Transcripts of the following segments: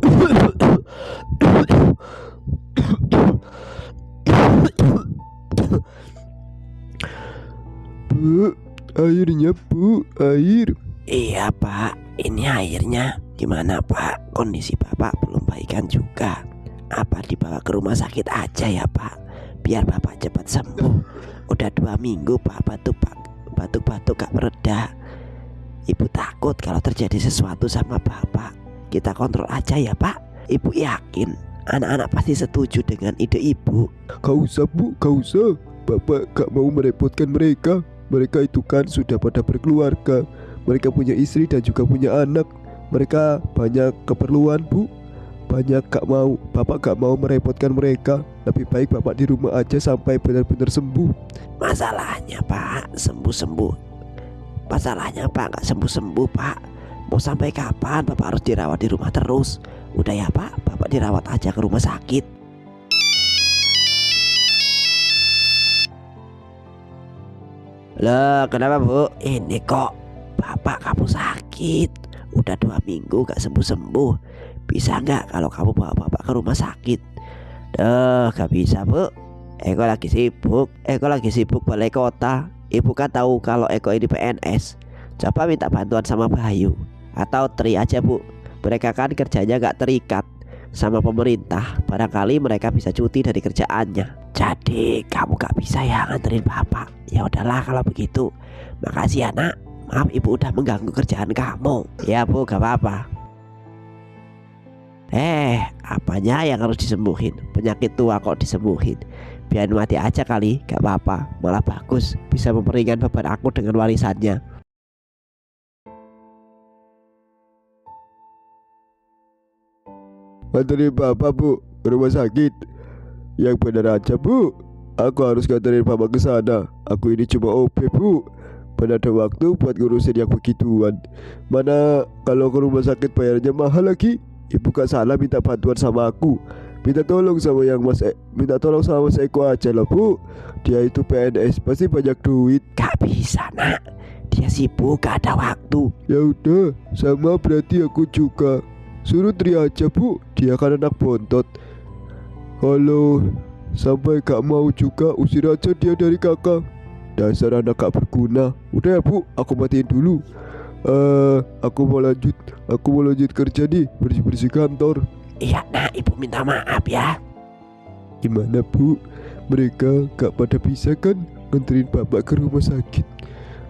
Bu, airnya bu, air. Iya Pak, ini airnya. Gimana Pak, kondisi Bapak belum baikan juga. Apa dibawa ke rumah sakit aja ya Pak, biar Bapak cepat sembuh. Udah 2 minggu Pak batuk-batuk gak mereda. Ibu takut kalau terjadi sesuatu sama Bapak. Kita kontrol aja ya Pak. Ibu yakin anak-anak pasti setuju dengan ide Ibu. Gak usah bu, gak usah. Bapak gak mau merepotkan mereka. Mereka itu kan sudah pada berkeluarga. Mereka punya istri dan juga punya anak. Mereka banyak keperluan bu. Bapak gak mau merepotkan mereka. Lebih baik Bapak di rumah aja sampai benar-benar sembuh. Masalahnya Pak, sembuh-sembuh. Masalahnya Pak gak sembuh-sembuh Pak. Mau sampai kapan Bapak harus dirawat di rumah terus? Udah ya Pak, Bapak dirawat aja ke rumah sakit. Loh kenapa Bu? Ini kok Bapak kamu sakit. Udah 2 minggu gak sembuh-sembuh. Bisa gak kalau kamu bawa Bapak ke rumah sakit? Duh gak bisa Bu. Eko lagi sibuk balik kota. Ibu kan tahu kalau Eko ini PNS. Coba minta bantuan sama Bayu atau Tri aja Bu. Mereka kan kerjanya gak terikat sama pemerintah. Barangkali mereka bisa cuti dari kerjaannya. Jadi kamu gak bisa ya nganterin Bapak. Ya udahlah kalau begitu. Makasih ya nak. Maaf Ibu udah mengganggu kerjaan kamu. Ya Bu gak apa-apa. Apanya yang harus disembuhin? Penyakit tua kok disembuhin? Biar mati aja kali, gak apa-apa. Malah bagus, bisa memperingan beban aku dengan warisannya. Nganterin Bapak bu ke rumah sakit. Yang benar aja bu. Aku harus nganterin Bapak ke sana. Aku ini cuma OP bu. Mana ada waktu buat ngurusin yang begituan. Mana kalau ke rumah sakit bayarnya mahal lagi. Ibu gak salah minta bantuan sama aku. Minta tolong sama Mas Eko aja lah bu. Dia itu PNS pasti banyak duit. Gak bisa nak, dia sibuk gak ada waktu. Ya udah, sama berarti aku juga. Suruh Tri aja bu, dia kan anak bontot. Halo, sampai gak mau juga usir aja dia dari kakak. Dasar anak gak berguna. Udah ya bu, aku matiin dulu. Aku mau lanjut kerja nih, bersih-bersih kantor. Iya nak, ibu minta maaf ya. Gimana bu, mereka gak pada bisa kan nganterin Bapak ke rumah sakit.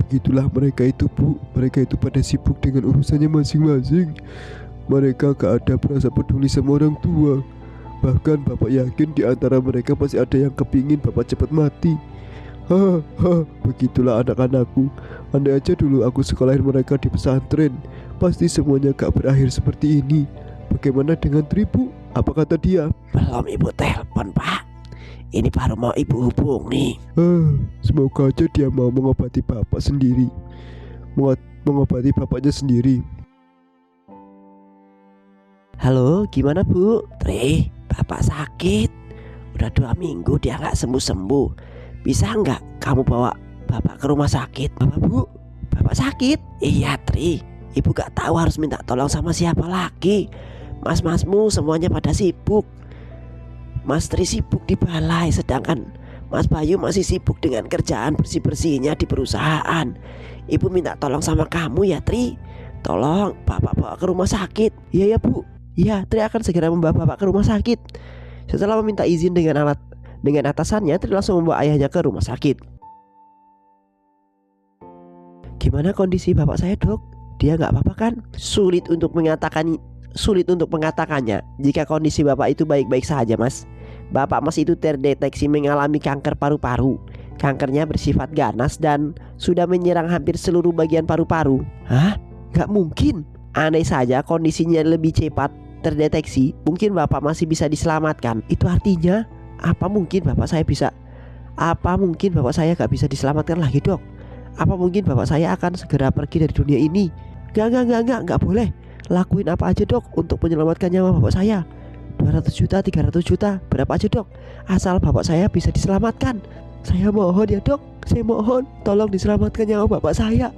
Begitulah mereka itu bu. Mereka itu pada sibuk dengan urusannya masing-masing. Mereka gak ada perasa peduli sama orang tua. Bahkan Bapak yakin di antara mereka pasti ada yang kepingin Bapak cepat mati. Begitulah anak-anakku. Andai aja dulu aku sekolahin mereka di pesantren, pasti semuanya gak berakhir seperti ini. Bagaimana dengan Tribu? Apa kata dia? Belum ibu telepon Pak. Ini baru mau ibu hubungi. Semoga aja dia mau mengobati Bapak sendiri. Mengobati bapaknya sendiri. Halo, gimana Bu? Tri, Bapak sakit. Udah 2 minggu dia gak sembuh-sembuh. Bisa nggak kamu bawa Bapak ke rumah sakit? Apa Bu? Bapak sakit? Iya Tri, Ibu gak tahu harus minta tolong sama siapa lagi. Mas-masmu semuanya pada sibuk. Mas Tri sibuk di balai, sedangkan Mas Bayu masih sibuk dengan kerjaan bersih-bersihnya di perusahaan. Ibu minta tolong sama kamu ya Tri. Tolong Bapak bawa ke rumah sakit. Iya ya Bu. Iya, Tri akan segera membawa Bapak ke rumah sakit. Setelah meminta izin dengan atasannya, Tri langsung membawa ayahnya ke rumah sakit. Gimana kondisi Bapak saya dok? Dia nggak apa-apa kan? Sulit untuk mengatakannya. Jika kondisi Bapak itu baik-baik saja Mas. Bapak Mas itu terdeteksi mengalami kanker paru-paru. Kankernya bersifat ganas dan sudah menyerang hampir seluruh bagian paru-paru. Hah? Nggak mungkin. Andai saja kondisinya lebih cepat terdeteksi, mungkin Bapak masih bisa diselamatkan. Itu artinya apa mungkin Bapak saya gak bisa diselamatkan lagi dok? Apa mungkin Bapak saya akan segera pergi dari dunia ini? Gak boleh. Lakuin apa aja dok untuk menyelamatkan nyawa Bapak saya. 200 juta, 300 juta, berapa aja dok, asal Bapak saya bisa diselamatkan. Saya mohon ya dok, saya mohon tolong diselamatkan nyawa Bapak saya.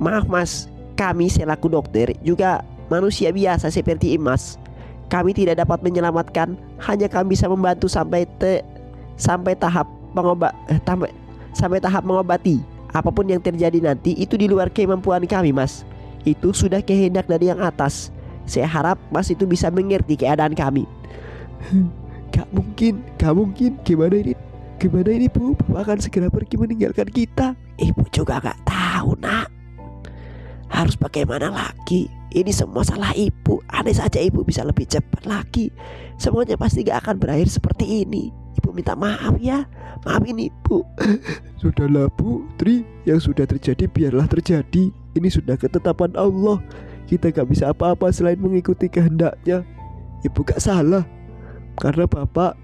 Maaf Mas, kami selaku dokter juga manusia biasa seperti Mas. kami tidak dapat menyelamatkan, hanya kami bisa membantu sampai tahap sampai tahap mengobati. Apapun yang terjadi nanti itu di luar kemampuan kami, Mas. Itu sudah kehendak dari yang atas. Saya harap Mas itu bisa mengerti keadaan kami. Gak mungkin. Gimana ini Bu? Bapak akan segera pergi meninggalkan kita. Ibu juga gak tahu, Nak. Harus bagaimana lagi? Ini semua salah ibu. Andai saja ibu bisa lebih cepat lagi, semuanya pasti gak akan berakhir seperti ini. Ibu minta maaf ya. Maafin ibu. Sudahlah Bu, Tri. Yang sudah terjadi biarlah terjadi. Ini sudah ketetapan Allah. Kita gak bisa apa-apa selain mengikuti kehendaknya. Ibu gak salah, karena Bapak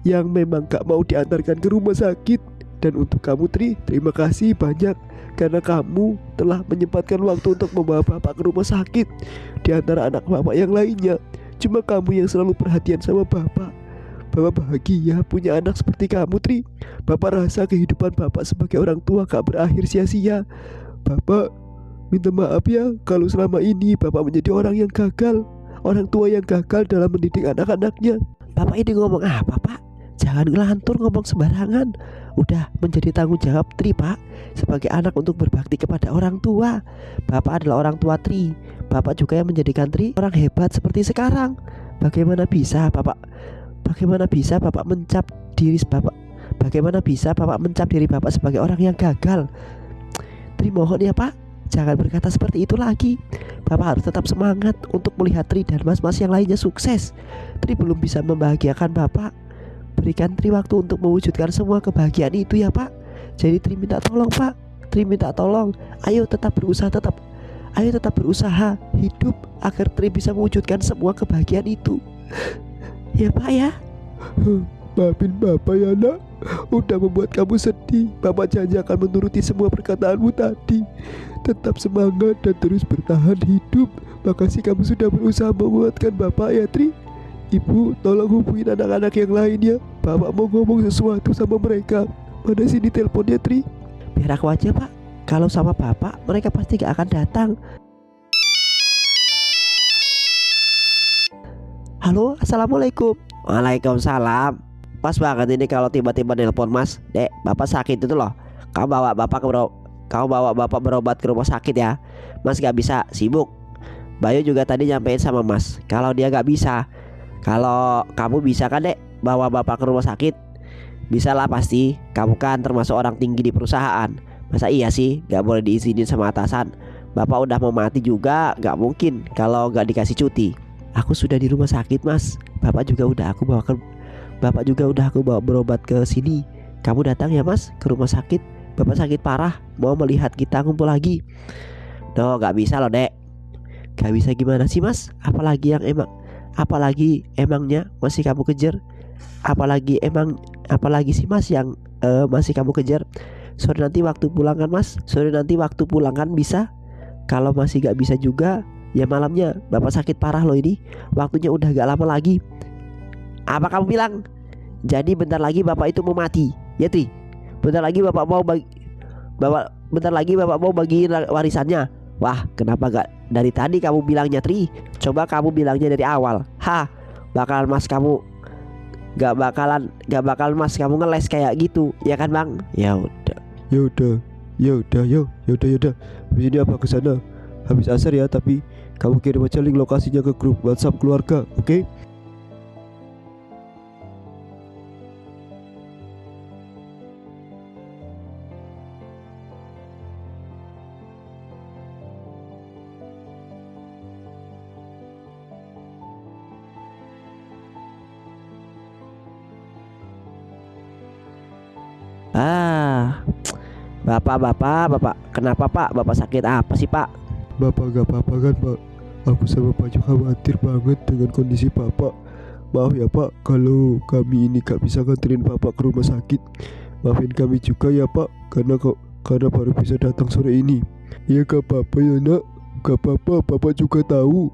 yang memang gak mau diantarkan ke rumah sakit. Dan untuk kamu Tri, terima kasih banyak, karena kamu telah menyempatkan waktu untuk membawa Bapak ke rumah sakit. Di antara anak Bapak yang lainnya, cuma kamu yang selalu perhatian sama Bapak. Bapak bahagia punya anak seperti kamu Tri. Bapak rasa kehidupan Bapak sebagai orang tua gak berakhir sia-sia. Bapak minta maaf ya kalau selama ini Bapak menjadi orang yang gagal, orang tua yang gagal dalam mendidik anak-anaknya. Bapak ini ngomong apa Pak? Jangan ngelantur ngomong sembarangan. Udah menjadi tanggung jawab Tri Pak, sebagai anak untuk berbakti kepada orang tua. Bapak adalah orang tua Tri. Bapak juga yang menjadikan Tri orang hebat seperti sekarang. Bagaimana bisa Bapak mencap diri Bapak? Bagaimana bisa Bapak mencap diri Bapak sebagai orang yang gagal? Tri mohon ya Pak, jangan berkata seperti itu lagi. Bapak harus tetap semangat untuk melihat Tri dan mas-mas yang lainnya sukses. Tri belum bisa membahagiakan Bapak. Berikan Tri waktu untuk mewujudkan semua kebahagiaan itu ya Pak. Jadi Tri minta tolong Pak. Tri minta tolong. Ayo tetap berusaha hidup agar Tri bisa mewujudkan semua kebahagiaan itu. Ya Pak ya. Maafin Bapak ya nak, udah membuat kamu sedih. Bapak janji akan menuruti semua perkataanmu tadi. Tetap semangat dan terus bertahan hidup. Makasih kamu sudah berusaha menguatkan Bapak ya Tri. Ibu tolong hubungin anak-anak yang lain ya. Bapak mau ngomong sesuatu sama mereka. Mana sini teleponnya Tri? Biar aku aja Pak. Kalau sama Bapak mereka pasti gak akan datang. Halo, assalamualaikum. Waalaikumsalam. Pas banget ini kalau tiba-tiba nelpon Mas. Dek, Bapak sakit itu loh. Kamu bawa Bapak berobat ke rumah sakit ya. Mas gak bisa, sibuk. Bayu juga tadi nyampein sama Mas, kalau dia gak bisa. Kalau kamu bisa kan Dek, bawa Bapak ke rumah sakit? Bisa lah pasti. Kamu kan termasuk orang tinggi di perusahaan. Masa iya sih gak boleh diizinin sama atasan? Bapak udah mau mati juga gak mungkin kalau gak dikasih cuti. Aku sudah di rumah sakit Mas. Bapak juga udah aku bawa berobat ke sini. Kamu datang ya Mas ke rumah sakit. Bapak sakit parah, mau melihat kita ngumpul lagi. No, gak bisa loh Dek. Gak bisa gimana sih Mas? Apalagi emangnya masih kamu kejar? Apalagi sih Mas yang masih kamu kejar? Sore nanti waktu pulang kan Mas? Bisa? Kalau masih gak bisa juga, ya malamnya. Bapak sakit parah loh ini. Waktunya udah gak lama lagi. Apa kamu bilang? Jadi bentar lagi Bapak itu mau mati, ya Tri? Bentar lagi Bapak mau bagiin warisannya. Wah, kenapa gak dari tadi kamu bilangnya Tri? Coba kamu bilangnya dari awal. Gak bakalan Mas kamu ngeles kayak gitu, ya kan Bang? Ya udah. Habis ini apa kesana? Habis asar ya, tapi kamu kirim aja link lokasinya ke grup WhatsApp keluarga, oke? Bapak, kenapa Pak? Bapak sakit apa sih Pak? Bapak gak apa-apa kan Pak? Aku sama Pak juga khawatir banget dengan kondisi Bapak. Maaf ya Pak kalau kami ini gak bisa nganterin Bapak ke rumah sakit. Maafin kami juga ya Pak, karena baru bisa datang sore ini. Ya gak apa-apa ya nak, gak apa-apa. Bapak juga tahu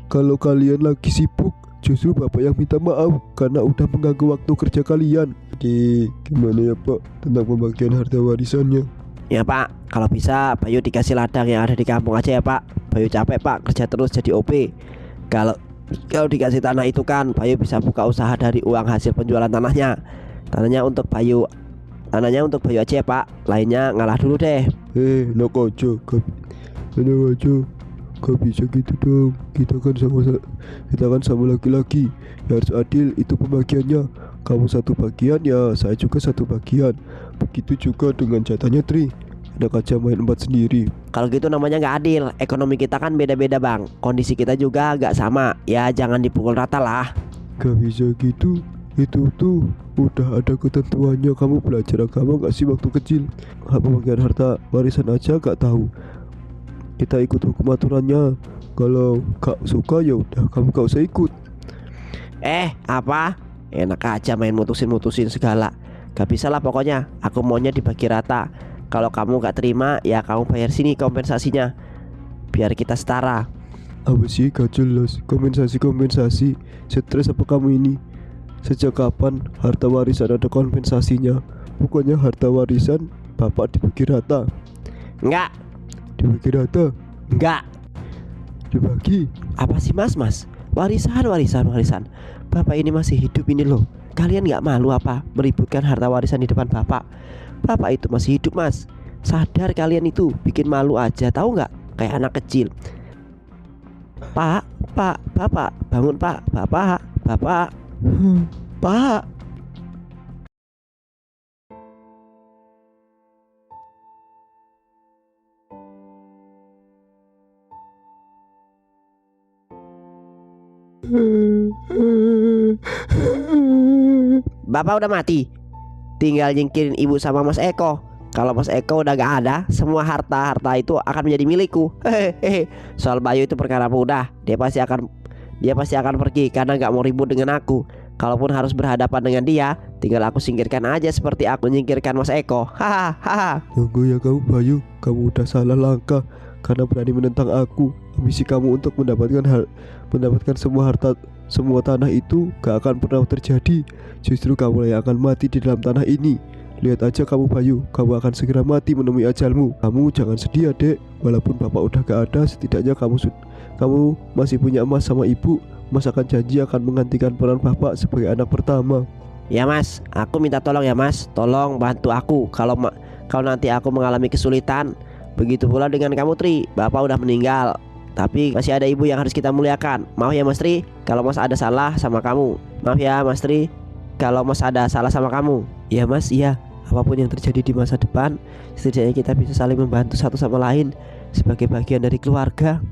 kalau kalian lagi sibuk. Justru Bapak yang minta maaf karena udah mengganggu waktu kerja kalian. Jadi gimana ya Pak tentang pembagian harta warisannya? Ya Pak, kalau bisa Bayu dikasih ladang yang ada di kampung aja ya Pak. Bayu capek Pak, kerja terus jadi OP. Kalau dikasih tanah itu kan Bayu bisa buka usaha dari uang hasil penjualan tanahnya. Tanahnya untuk Bayu aja ya Pak. Lainnya ngalah dulu deh. Enak aja, gak bisa gitu dong. Kita kan sama laki-laki, ya harus adil itu pembagiannya. Kamu satu bagian ya saya juga satu bagian. Begitu juga dengan jatahnya Tri. Enak aja main 4 sendiri. Kalau gitu namanya nggak adil. Ekonomi kita kan beda-beda Bang. Kondisi kita juga nggak sama. Ya jangan dipukul rata lah. Gak bisa gitu. Itu tuh udah ada ketentuannya. Kamu belajar agama gak sih waktu kecil? Pembagian harta warisan aja gak tahu. Kita ikut hukum aturannya. Kalau gak suka ya udah kamu gak usah ikut. Apa? Enak aja main mutusin segala. Gak bisa lah pokoknya. Aku maunya dibagi rata. Kalau kamu gak terima ya kamu bayar sini kompensasinya. Biar kita setara. Apa sih gak jelas? Kompensasi. Stres apa kamu ini? Sejak kapan harta warisan ada kompensasinya? Pokoknya harta warisan bapak dibagi rata. Enggak. Dibagi rata? Enggak. Dibagi? Apa sih mas? Warisan. Bapak ini masih hidup ini loh. Kalian gak malu apa meributkan harta warisan di depan bapak? Bapak itu masih hidup mas. Sadar kalian itu bikin malu aja, tahu nggak? Kayak anak kecil. Pak, bapak bangun pak, bapak. Pak. Bapak udah mati. Tinggal nyingkirin ibu sama Mas Eko. Kalau Mas Eko udah gak ada, semua harta itu akan menjadi milikku. Hehehe. Soal Bayu itu perkara mudah. Dia pasti akan pergi karena gak mau ribut dengan aku. Kalaupun harus berhadapan dengan dia, tinggal aku singkirkan aja seperti aku nyingkirkan Mas Eko. Hahaha. Tunggu ya kamu Bayu, kamu udah salah langkah karena berani menentang aku. Ambisi kamu untuk mendapatkan semua tanah itu gak akan pernah terjadi. Justru kamu yang akan mati di dalam tanah ini. Lihat aja kamu Bayu, kamu akan segera mati menemui ajalmu. Kamu jangan sedih adek, walaupun bapak udah gak ada, setidaknya kamu masih punya emas sama ibu. Mas akan janji akan menggantikan peran bapak sebagai anak pertama. Ya mas, aku minta tolong ya mas, tolong bantu aku kalau nanti aku mengalami kesulitan. Begitu pula dengan kamu Tri, bapak udah meninggal, tapi masih ada ibu yang harus kita muliakan. Maaf ya Mas Tri, kalau Mas ada salah sama kamu. Maaf ya Mas Tri, kalau Mas ada salah sama kamu. Iya Mas, iya. Apapun yang terjadi di masa depan, setidaknya kita bisa saling membantu satu sama lain sebagai bagian dari keluarga.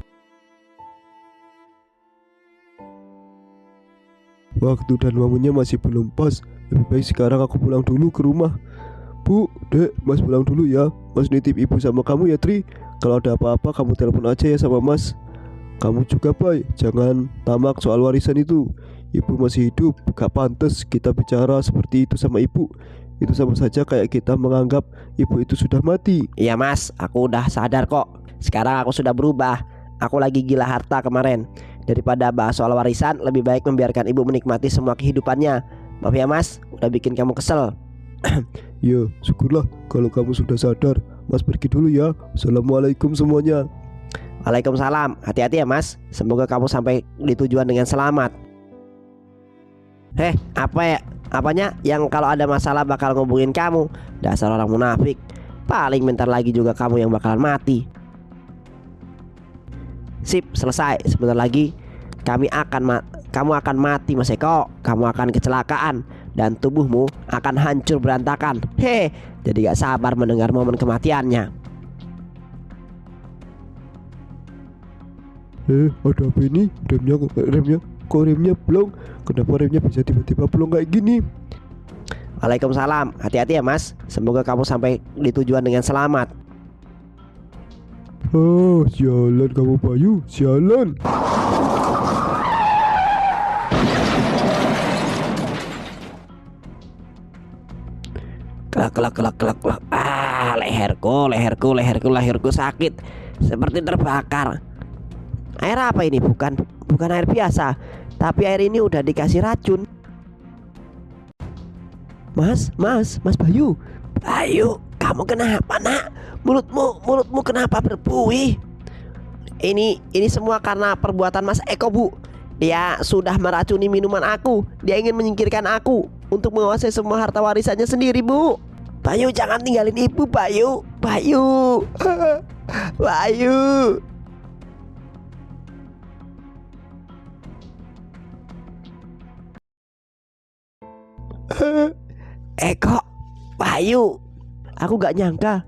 Waktu dan momennya masih belum pas. Lebih baik sekarang aku pulang dulu ke rumah. Bu, dek, Mas pulang dulu ya. Mas nitip ibu sama kamu ya Tri. Kalau ada apa-apa kamu telepon aja ya sama Mas. Kamu juga Bay, jangan tamak soal warisan itu. Ibu masih hidup, gak pantas kita bicara seperti itu sama ibu. Itu sama saja kayak kita menganggap ibu itu sudah mati. Iya mas, aku udah sadar kok. Sekarang aku sudah berubah. Aku lagi gila harta kemarin. Daripada bahas soal warisan, lebih baik membiarkan ibu menikmati semua kehidupannya. Maaf ya mas, udah bikin kamu kesel. Ya, syukurlah kalau kamu sudah sadar. Mas pergi dulu ya. Assalamualaikum semuanya. Waalaikumsalam. Hati-hati ya mas, semoga kamu sampai di tujuan dengan selamat. Apa ya? Apanya yang kalau ada masalah bakal ngubungin kamu? Dasar orang munafik. Paling bentar lagi juga kamu yang bakalan mati. Sip, selesai. Sebentar lagi kamu akan mati Mas Eko. Kamu akan kecelakaan dan tubuhmu akan hancur berantakan. Jadi gak sabar mendengar momen kematiannya. Ada apa ini? Remnya kok remnya blong? Kenapa remnya bisa tiba-tiba blong kayak gini? Waalaikumsalam. Hati-hati ya mas, semoga kamu sampai di tujuan dengan selamat. Oh, sialan kamu Bayu, sialan. Kelak. Leherku sakit. Seperti terbakar. Air apa ini? Bukan air biasa, tapi air ini udah dikasih racun. Mas Bayu. Bayu, kamu kenapa nak? Mulutmu kenapa berbuih? Ini semua karena perbuatan Mas Eko bu. Dia sudah meracuni minuman aku. Dia ingin menyingkirkan aku untuk menguasai semua harta warisannya sendiri, Bu. Bayu, jangan tinggalin ibu, Bayu. Bayu. Bayu. Kok Bayu, aku gak nyangka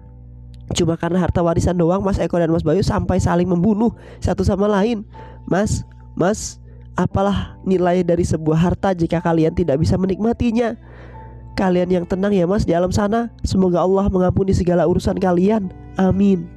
cuma karena harta warisan doang Mas Eko dan Mas Bayu sampai saling membunuh satu sama lain. Mas, apalah nilai dari sebuah harta jika kalian tidak bisa menikmatinya? Kalian yang tenang ya Mas di alam sana. Semoga Allah mengampuni segala urusan kalian. Amin.